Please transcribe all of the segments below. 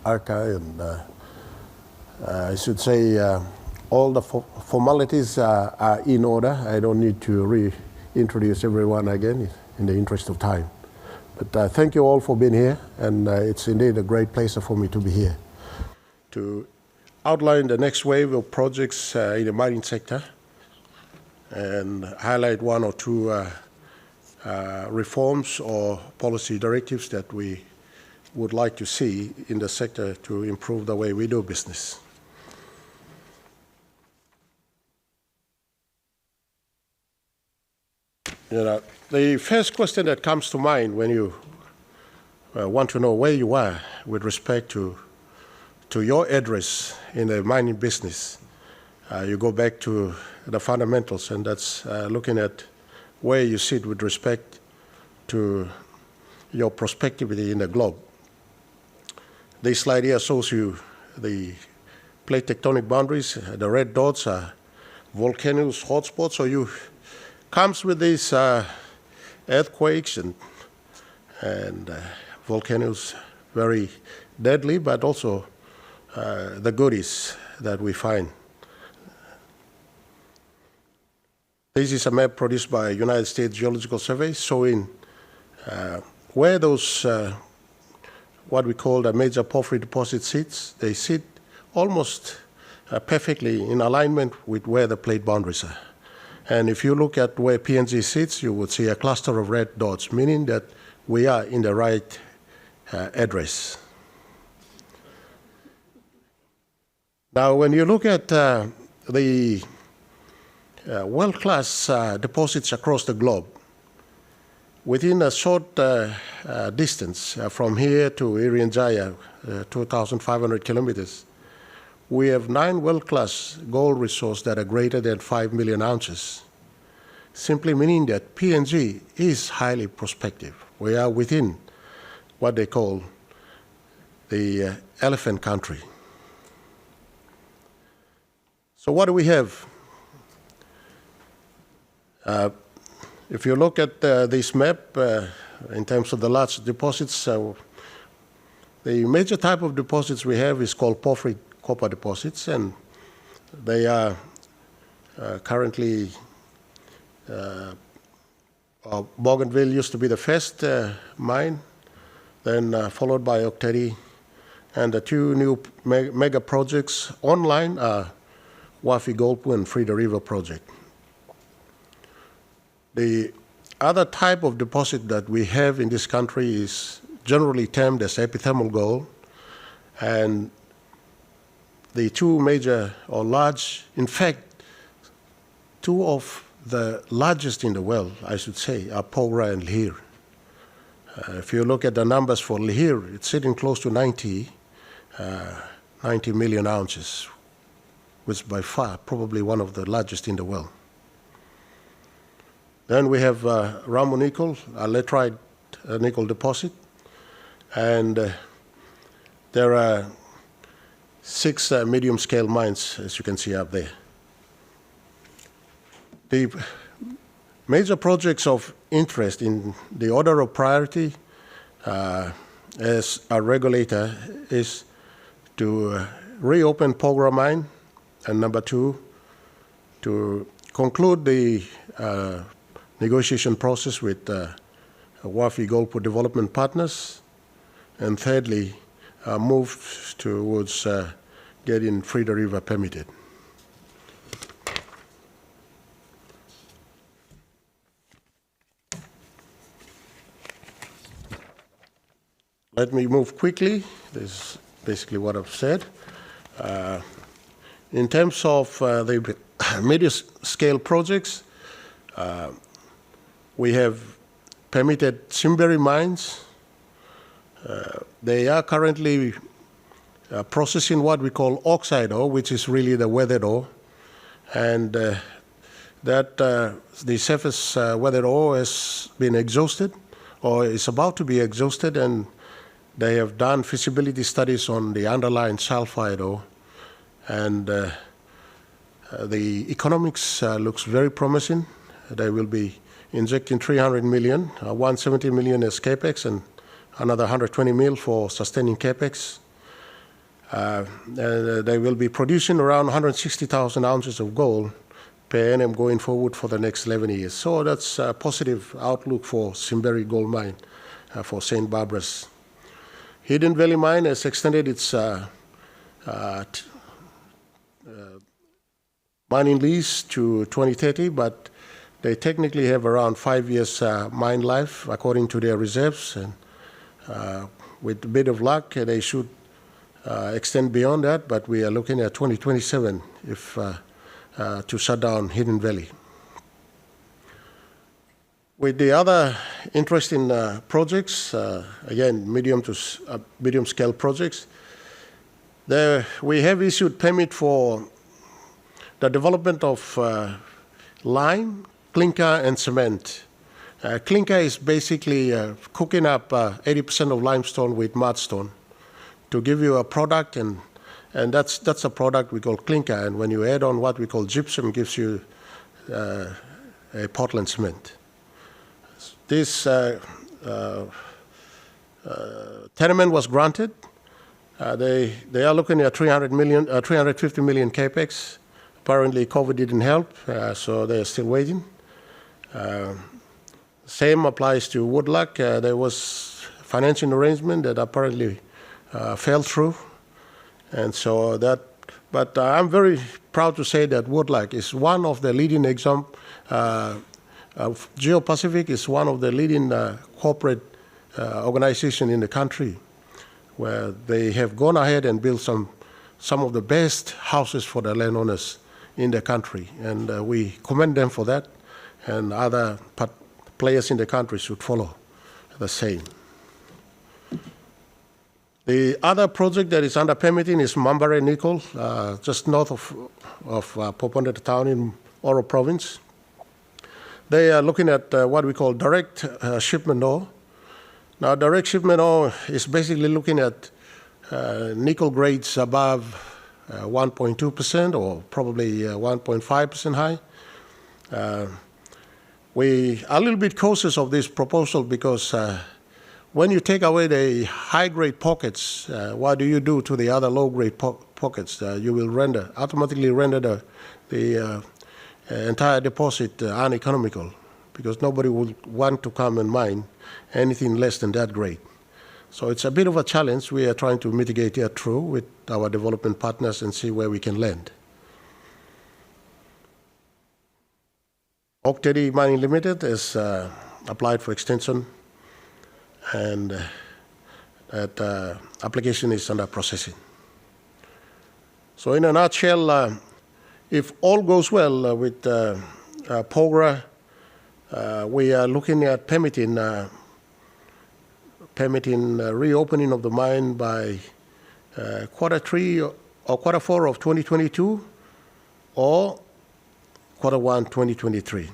ARCA, and I should say all the formalities are in order. I don't need to reintroduce everyone again in the interest of time. But thank you all for being here, and it's indeed a great pleasure for me to be here to outline the next wave of projects in the mining sector and highlight one or two reforms or policy directives that we would like to see in the sector to improve the way we do business. The first question that comes to mind when you want to know where you are with respect to your address in the mining business, you go back to the fundamentals, and that's looking at where you sit with respect to your prospectivity in the globe. This slide here shows you the plate tectonic boundaries. The red dots are volcanoes, hotspots. So you comes with these earthquakes and volcanoes, very deadly, but also the goodies that we find. This is a map produced by United States Geological Survey showing where those what we call the major porphyry deposits sits. They sit almost perfectly in alignment with where the plate boundaries are. And if you look at where PNG sits, you would see a cluster of red dots, meaning that we are in the right address. Now, when you look at the world-class deposits across the globe, within a short distance from here to Irian Jaya, 2,500 kilometers, we have 9 world-class gold resources that are greater than 5 million ounces, simply meaning that PNG is highly prospective. We are within what they call the elephant country. So what do we have? If you look at this map, in terms of the large deposits, the major type of deposits we have is called porphyry copper deposits, and they are currently, Bougainville used to be the first mine, then followed by Octeri, and the 2 new mega projects online are Wafi-Golpu and Frieda River project. The other type of deposit that we have in this country is generally termed as epithermal gold, and the 2 major or large, in fact, 2 of the largest in the world, I should say, are Porgera and Lihir. If you look at the numbers for Lihir, it's sitting close to 90 million ounces, which is by far probably one of the largest in the world. Then we have Ramo nickel, a laterite nickel deposit, and there are 6 medium-scale mines, as you can see up there. The major projects of interest in the order of priority as a regulator is to reopen Porgera mine, and number 2, to conclude the negotiation process with Wafi-Golpu development partners, and thirdly, move towards getting Frieda River permitted. Let me move quickly. This is basically what I've said. In terms of the medium-scale projects, we have permitted Simberi mines. They are currently processing what we call oxide ore, which is really the weathered ore. And the surface weathered ore has been exhausted or is about to be exhausted, and they have done feasibility studies on the underlying sulfide ore. And the economics looks very promising. They will be injecting 300 million, 170 million as capex, and another 120 million for sustaining capex. They will be producing around 160,000 ounces of gold per annum going forward for the next 11 years. So that's a positive outlook for Simberi Gold Mine for St. Barbara's. Hidden Valley Mine has extended its mining lease to 2030, but they technically have around 5 years mine life according to their reserves, and with a bit of luck they should extend beyond that, but we are looking at 2027 to shut down Hidden Valley. With the other interesting projects, again medium scale projects, we have issued permit for the development of lime, clinker, and cement. Clinker is basically cooking up 80% of limestone with mudstone to give you a product, and that's a product we call clinker. And when you add on what we call gypsum, it gives you a Portland cement. This tenement was granted. They are looking at 350 million capex. Apparently, COVID didn't help, so they're still waiting. Same applies to Woodluck. There was financing arrangement that apparently fell through, and so that. But I'm very proud to say that Woodluck is one of the leading Geo-Pacific is one of the leading corporate organizations in the country, where they have gone ahead and built some of the best houses for the landowners in the country, and we commend them for that, and other players in the country should follow the same. The other project that is under permitting is Mambare Nickel, just north of Poponda town in Oro province. They are looking at what we call direct shipment ore. Now, direct shipment ore is basically looking at nickel grades above 1.2% or probably 1.5% high. We are a little bit cautious of this proposal because when you take away the high-grade pockets, what do you do to the other low-grade pockets? You will automatically render the entire deposit uneconomical, because nobody will want to come and mine anything less than that grade. So it's a bit of a challenge. We are trying to mitigate that through with our development partners and see where we can land. Oak Teddy Mining Limited has applied for extension, and that application is under processing. So in a nutshell, if all goes well with POGRA, we are looking at permitting reopening of the mine by Q3 or Q4 of 2022 or Q1 2023.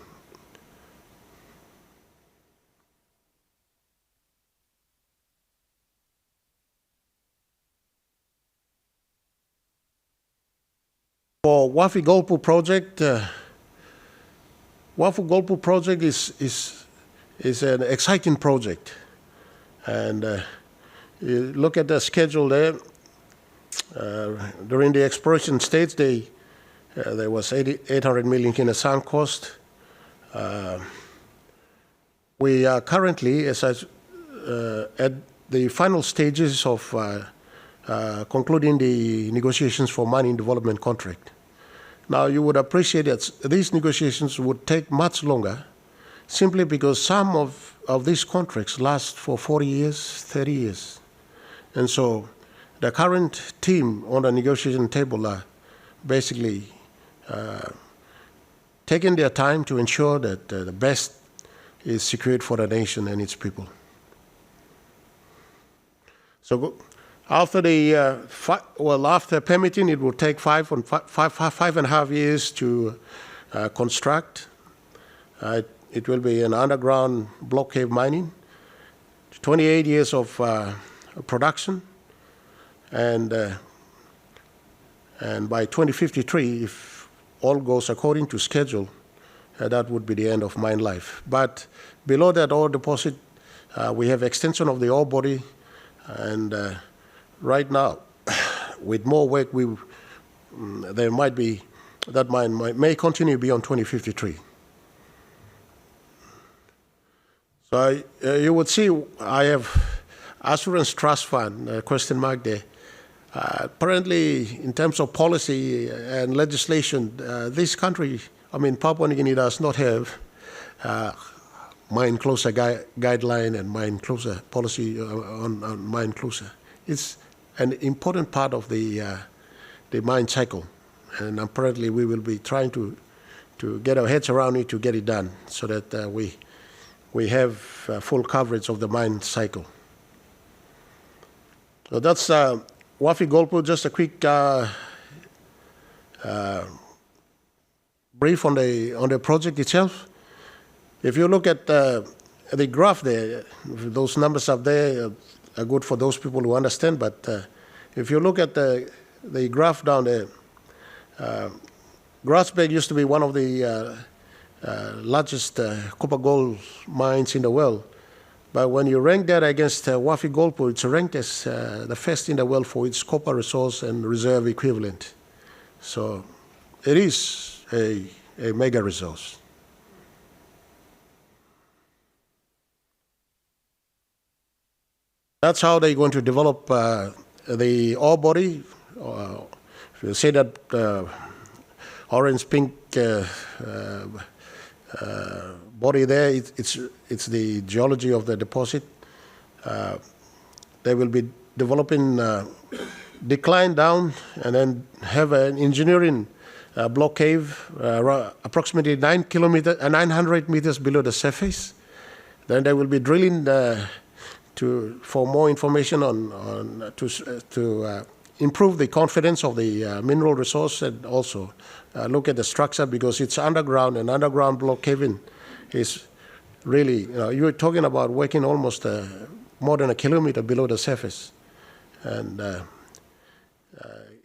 For Wafi-Golpu project, Wafi-Golpu project is an exciting project. And you look at the schedule there. During the exploration stage, there was 800 million in a sunk cost. We are currently, at the final stages of concluding the negotiations for mining development contract. Now, you would appreciate that these negotiations would take much longer, simply because some of these contracts last for 40 years, 30 years. And so the current team on the negotiation table are basically taking their time to ensure that the best is secured for the nation and its people. So after after permitting, it will take five and a half years to construct. It will be an underground block cave mining, 28 years of production, and by 2053, if all goes according to schedule, that would be the end of mine life. But below that ore deposit, we have extension of the ore body, and right now with more work, there might be, that mine may continue beyond 2053. So you would see I have Assurance Trust Fund, question mark there. Apparently, in terms of policy and legislation, this country, I mean, Papua New Guinea does not have mine closure guideline and mine closure policy on mine closure. It's an important part of the mine cycle, and apparently we will be trying to get our heads around it to get it done, so that we have full coverage of the mine cycle. So that's Wafi-Golpu. Just a quick brief on the project itself. If you look at the graph there, those numbers up there are good for those people who understand, but if you look at the graph down there, Grasberg used to be one of the largest copper gold mines in the world. But when you rank that against Wafi-Golpu, it's ranked as the first in the world for its copper resource and reserve equivalent. So it is a mega resource. That's how they're going to develop the ore body. If you say that orange-pink body there, it's the geology of the deposit. They will be developing decline down and then have an engineering block cave approximately 900 meters below the surface. Then they will be drilling for more information to improve the confidence of the mineral resource, and also look at the structure, because it's underground, and underground block caving is really, you're talking about working almost more than a kilometer below the surface. And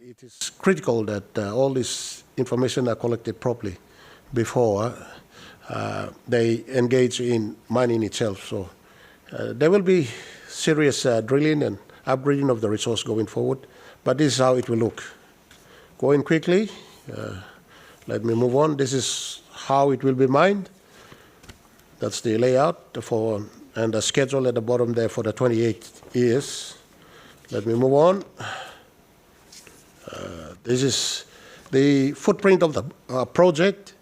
it is critical that all this information are collected properly before they engage in mining itself. So there will be serious drilling and upgrading of the resource going forward, but this is how it will look. Going quickly, let me move on. This is how it will be mined. That's the layout and the schedule at the bottom there for the 28 years. Let me move on. This is the footprint of the project.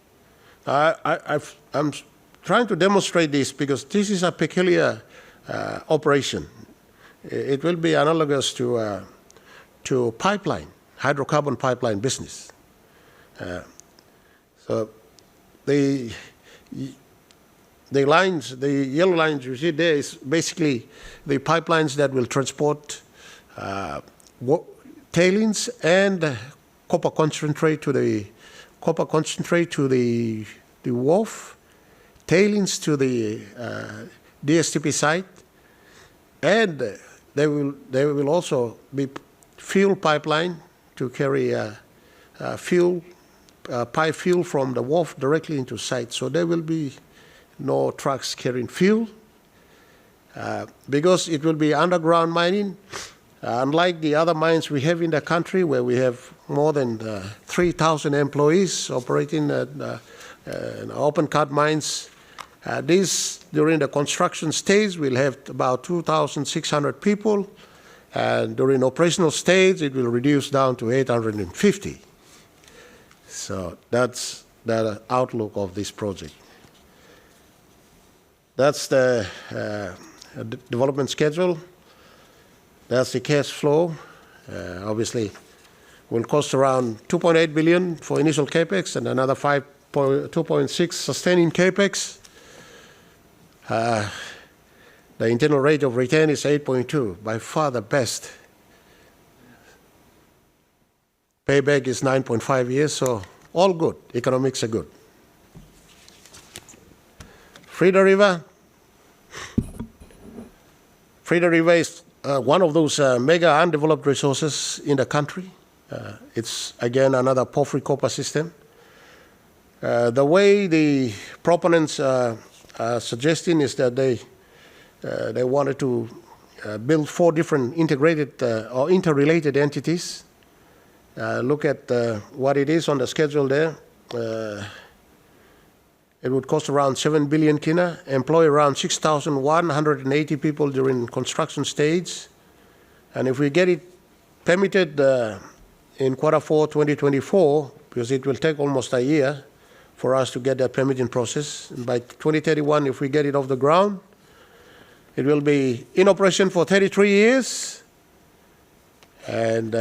I'm trying to demonstrate this because this is a peculiar operation. It will be analogous to pipeline, hydrocarbon pipeline business. So the lines, the yellow lines you see there is basically the pipelines that will transport tailings and copper concentrate to the wharf, tailings to the DSTP site, and there will also be fuel pipeline to carry pipe fuel from the wharf directly into site. So there will be no trucks carrying fuel because it will be underground mining. Unlike the other mines we have in the country, where we have more than 3,000 employees operating at open cut mines, this, during the construction stage, we'll have about 2,600 people, and during operational stage, it will reduce down to 850. So that's the outlook of this project. That's the development schedule. That's the cash flow. Obviously, will cost around 2.8 billion for initial capex and another 2.6 sustaining capex. The internal rate of return is 8.2, by far the best. Payback is 9.5 years, so all good. Economics are good. Frieda River. Frieda River is one of those mega undeveloped resources in the country. It's, again, another porphyry copper system. The way the proponents are suggesting is that they wanted to build 4 different integrated or interrelated entities. look at what it is on the schedule there. It would cost around 7 billion kina, employ around 6,180 people during construction stage. And if we get it permitted in Q4 2024, because it will take almost a year for us to get that permitting process. And by 2031, if we get it off the ground, it will be in operation for 33 years. And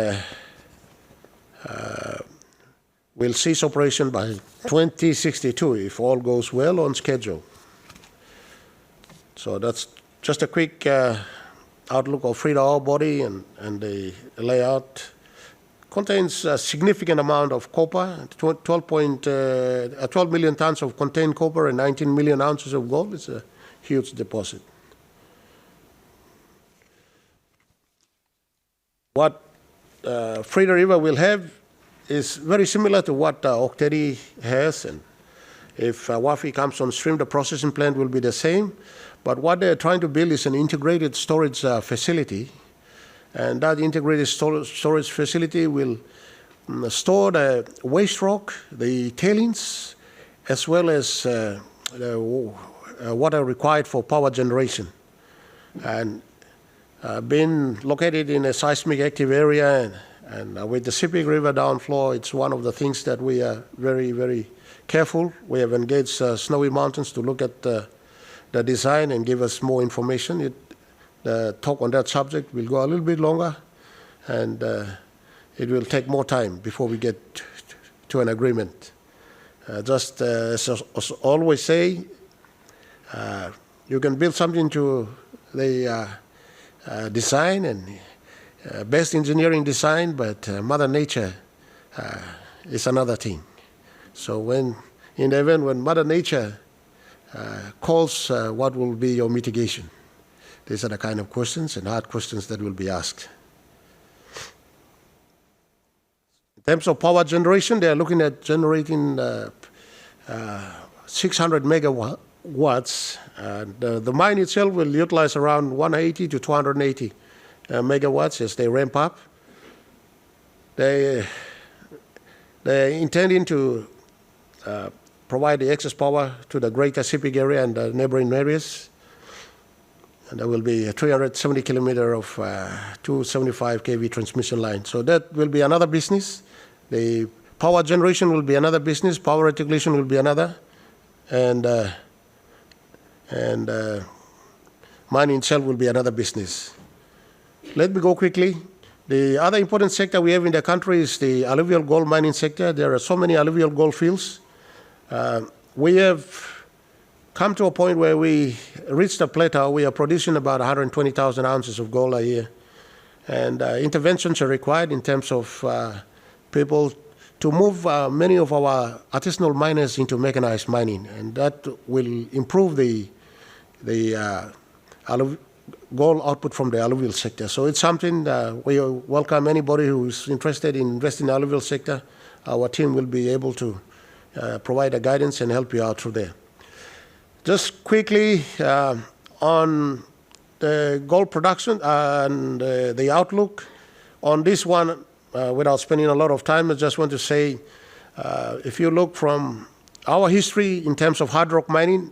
we'll cease operation by 2062 if all goes well on schedule. So that's just a quick outlook of Frieda ore body and the layout. Contains a significant amount of copper, 12 million tons of contained copper and 19 million ounces of gold. It's a huge deposit. What Frieda River will have is very similar to what Oktedi has, and if Wafi comes on stream, the processing plant will be the same. But what they're trying to build is an integrated storage facility, and that integrated storage facility will store the waste rock, the tailings, as well as the water required for power generation. And being located in a seismic active area and with the Sepik River downflow, it's one of the things that we are very, very careful. We have engaged Snowy Mountains to look at the design and give us more information. The talk on that subject will go a little bit longer, and it will take more time before we get to an agreement. Just as I always say, you can build something to the design and best engineering design, but Mother Nature is another thing. So when, in the event when Mother Nature calls, what will be your mitigation? These are the kind of questions and hard questions that will be asked. In terms of power generation, they are looking at generating 600 megawatts. The mine itself will utilize around 180 to 280 megawatts as they ramp up. They're intending to provide the excess power to the greater Sepik area and the neighboring areas. And there will be a 370 kilometer of 275 kV transmission line. So that will be another business. The power generation will be another business. Power reticulation will be another. And mining itself will be another business. Let me go quickly. The other important sector we have in the country is the alluvial gold mining sector. There are so many alluvial gold fields. We have come to a point where we reached a plateau. We are producing about 120,000 ounces of gold a year. And interventions are required in terms of people to move many of our artisanal miners into mechanized mining. And that will improve the gold output from the alluvial sector. So it's something we welcome anybody who is interested in investing in the alluvial sector. Our team will be able to provide a guidance and help you out through there. Just quickly on the gold production and the outlook. On this one, without spending a lot of time, I just want to say, if you look from our history in terms of hard rock mining,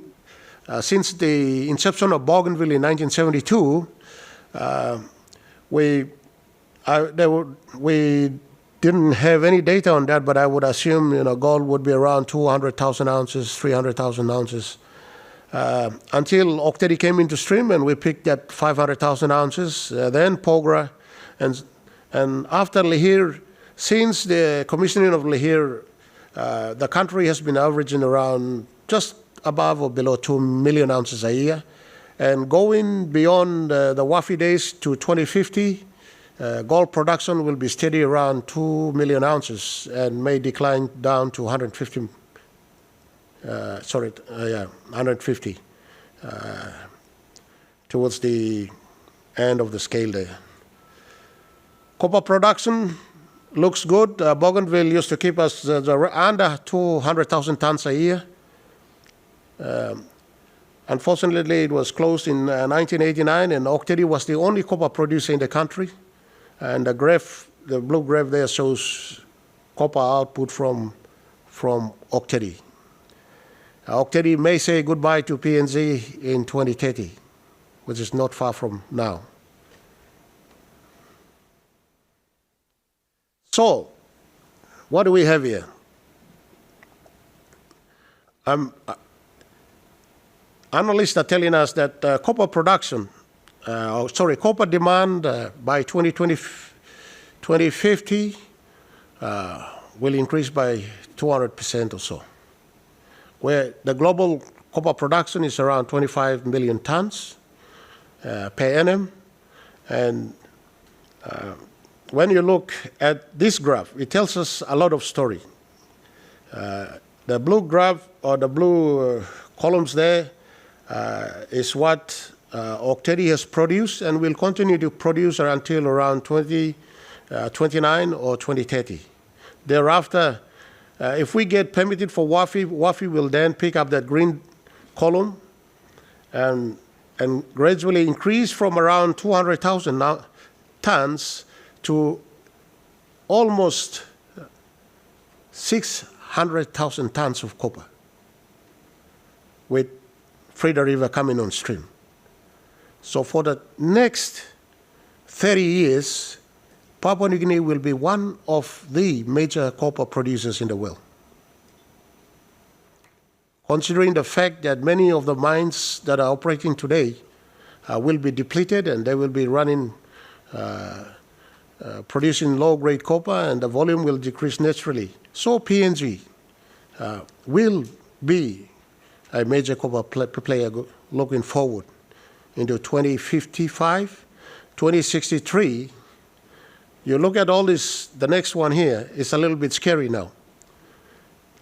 since the inception of Bougainville in 1972, we didn't have any data on that, but I would assume gold would be around 200,000 ounces, 300,000 ounces. Until Oktedi came into stream and we picked at 500,000 ounces, then Pogra, and after Lihir, since the commissioning of Lihir, the country has been averaging around just above or below 2 million ounces a year. And going beyond the Wafi days to 2050, gold production will be steady around 2 million ounces and may decline down to 150 towards the end of the scale there. Copper production looks good. Bougainville used to keep us under 200,000 tons a year. Unfortunately, it was closed in 1989, and Oktedi was the only copper producer in the country. And the graph the blue graph there shows copper output from Octedi. Octedi may say goodbye to PNG in 2030, which is not far from now. So, what do we have here? Analysts are telling us that copper production, copper demand by 2050 will increase by 200% or so, where the global copper production is around 25 million tons per annum. And when you look at this graph, it tells us a lot of story. The blue graph, or the blue columns there, is what Octedi has produced and will continue to produce until around 2029 or 2030. Thereafter, if we get permitted for Wafi will then pick up that green column and gradually increase from around 200,000 tons to almost 600,000 tons of copper, with Frieda River coming on stream. So for the next 30 years, Papua New Guinea will be one of the major copper producers in the world. Considering the fact that many of the mines that are operating today will be depleted and they will be running, producing low-grade copper, and the volume will decrease naturally. So PNG will be a major copper player looking forward into 2055, 2063. You look at all this, the next one here is a little bit scary now.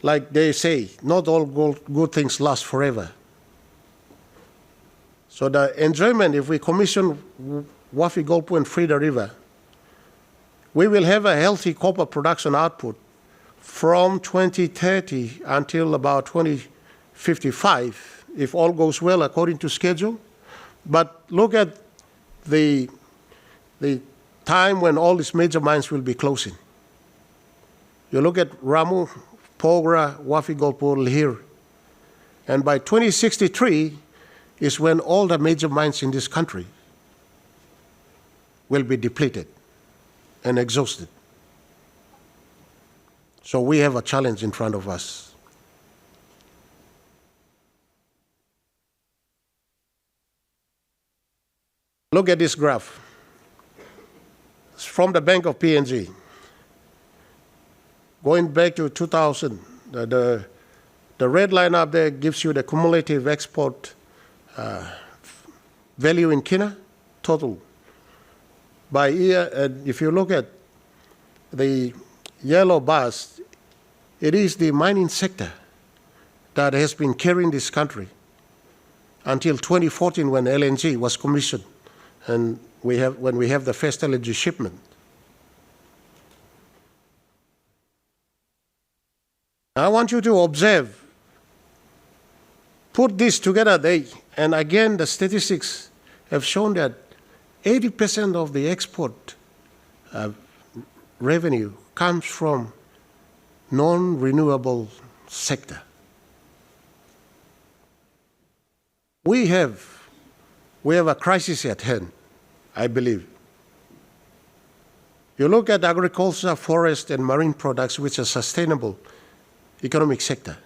Like they say, not all good things last forever. So the enjoyment, if we commission Wafi-Golpu and Frieda River, we will have a healthy copper production output from 2030 until about 2055, if all goes well according to schedule. But look at the time when all these major mines will be closing. You look at Ramu, Pogra, Wafi-Golpu, Lihir. And by 2063 is when all the major mines in this country will be depleted and exhausted. So we have a challenge in front of us. Look at this graph. It's from the Bank of PNG. Going back to 2000, the red line up there gives you the cumulative export value in kina, total by year. And if you look at the yellow bars, it is the mining sector that has been carrying this country until 2014, when LNG was commissioned, and when we have the first LNG shipment. I want you to observe, put this together, and again the statistics have shown that 80% of the export revenue comes from non-renewable sector. We have a crisis at hand, I believe. You look at agriculture, forest, and marine products, which are sustainable economic sector.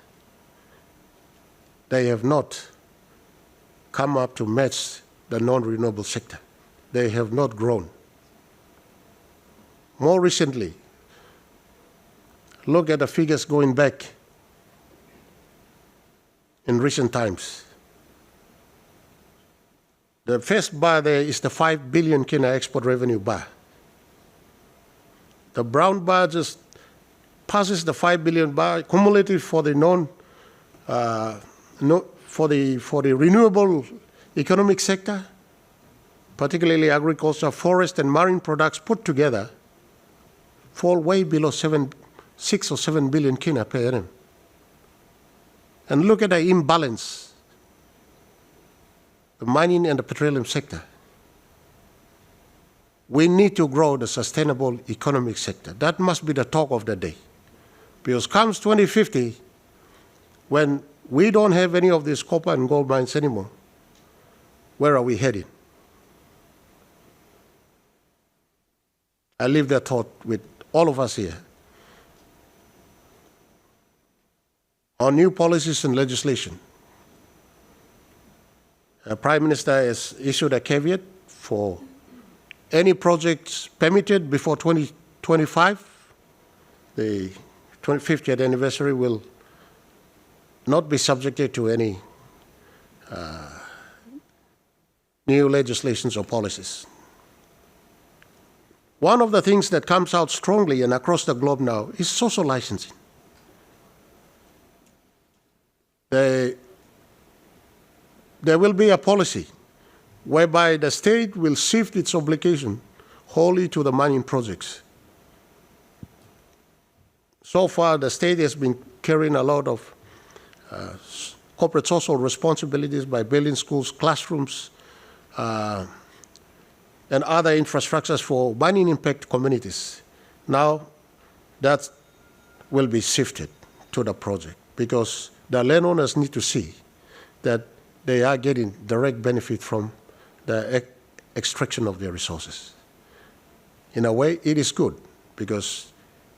They have not come up to match the non-renewable sector. They have not grown. More recently, look at the figures going back in recent times. The first bar there is the 5 billion kina export revenue bar. The brown bar just passes the 5 billion bar cumulative for the for the renewable economic sector, particularly agriculture, forest, and marine products put together, fall way below 6 or 7 billion kina per annum. And look at the imbalance, the mining and the petroleum sector. we need to grow the sustainable economic sector. That must be the talk of the day. Because comes 2050, when we don't have any of these copper and gold mines anymore, where are we heading? I leave that thought with all of us here. On new policies and legislation, the Prime Minister has issued a caveat for any projects permitted before 2025. The 50th anniversary will not be subjected to any new legislations or policies. One of the things that comes out strongly and across the globe now is social licensing. There will be a policy whereby the state will shift its obligation wholly to the mining projects. So far, the state has been carrying a lot of corporate social responsibilities by building schools, classrooms, and other infrastructures for mining impact communities. Now, that will be shifted to the project because the landowners need to see that they are getting direct benefit from the extraction of their resources. In a way, it is good because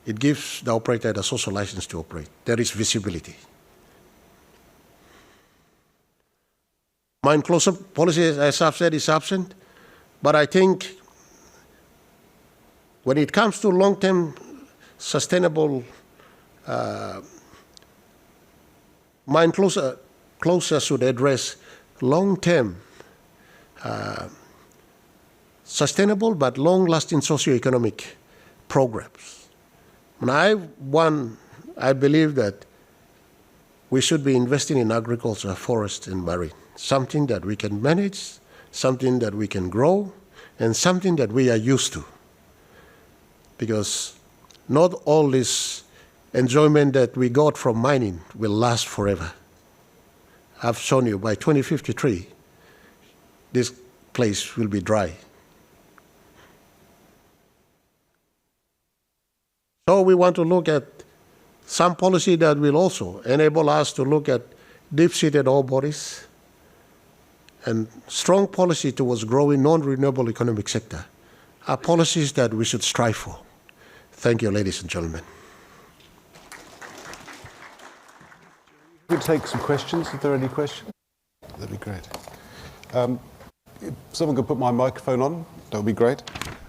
it gives the operator the social license to operate. There is visibility. Mine closure policy, as I've said, is absent, but I think when it comes to long-term sustainable mine closure should address long-term sustainable but long-lasting socio-economic programs. And I believe that we should be investing in agriculture, forest, and marine, something that we can manage, something that we can grow, and something that we are used to. Because not all this enjoyment that we got from mining will last forever. I've shown you by 2053, this place will be dry. So we want to look at some policy that will also enable us to look at deep-seated ore bodies and strong policy towards growing non-renewable economic sector are policies that we should strive for. Thank you, ladies and gentlemen. We'll take some questions. If there are any questions, that'd be great. If someone could put my microphone on, that would be great.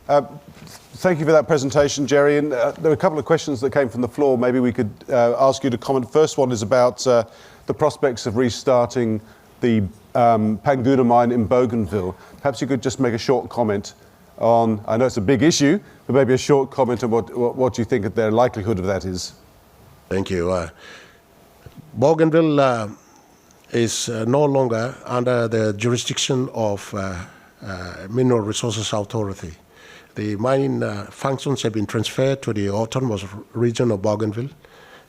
Thank you for that presentation, Gerry. And there were a couple of questions that came from the floor. Maybe we could ask you to comment. First one is about the prospects of restarting the Panguna mine in Bougainville. Perhaps you could just make a short comment on, I know it's a big issue, but maybe a short comment on what you think the likelihood of that is. Thank you. Bougainville is no longer under the jurisdiction of Mineral Resources Authority. The mining functions have been transferred to the autonomous region of Bougainville,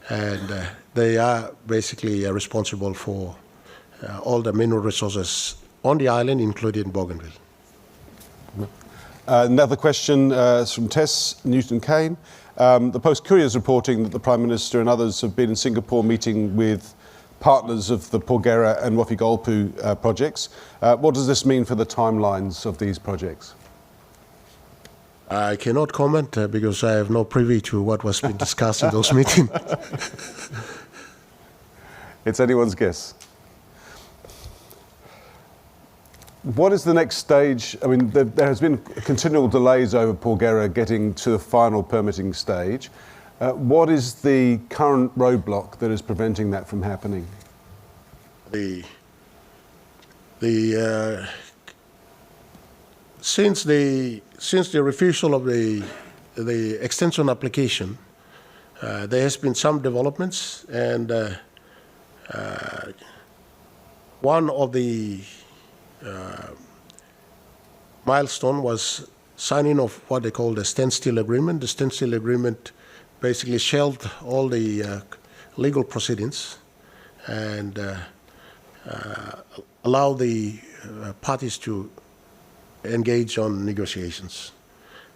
and they are basically responsible for all the mineral resources on the island, including Bougainville. Another question is from Tess Newton-Kane. The Post-Courier is reporting that the Prime Minister and others have been in Singapore meeting with partners of the Porgera and Wafi-Golpu projects. What does this mean for the timelines of these projects? I cannot comment because I have no privy to what was being discussed in those meetings. It's anyone's guess. What is the next stage? I mean, there has been continual delays over Porgera getting to the final permitting stage. What is the current roadblock that is preventing that from happening? Since the refusal of the extension application, there has been some developments, and one of the milestone was signing of what they call the standstill agreement. The standstill agreement basically shelved all the legal proceedings and allow the parties to engage on negotiations.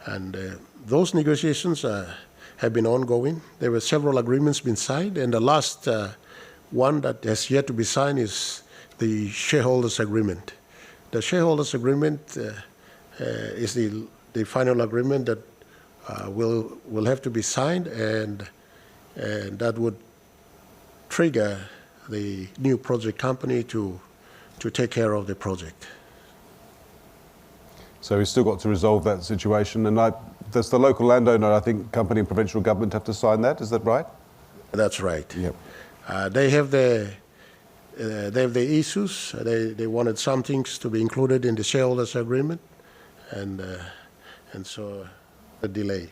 And those negotiations have been ongoing. There were several agreements being signed, and the last one that has yet to be signed is the shareholders' agreement. The shareholders' agreement is the final agreement that will have to be signed, and that would trigger the new project company to take care of the project. So we've still got to resolve that situation, and does the local landowner, I think, company and provincial government have to sign that? Is that right? That's right. Yep. They have the issues. They wanted some things to be included in the shareholders' agreement, and so a delay.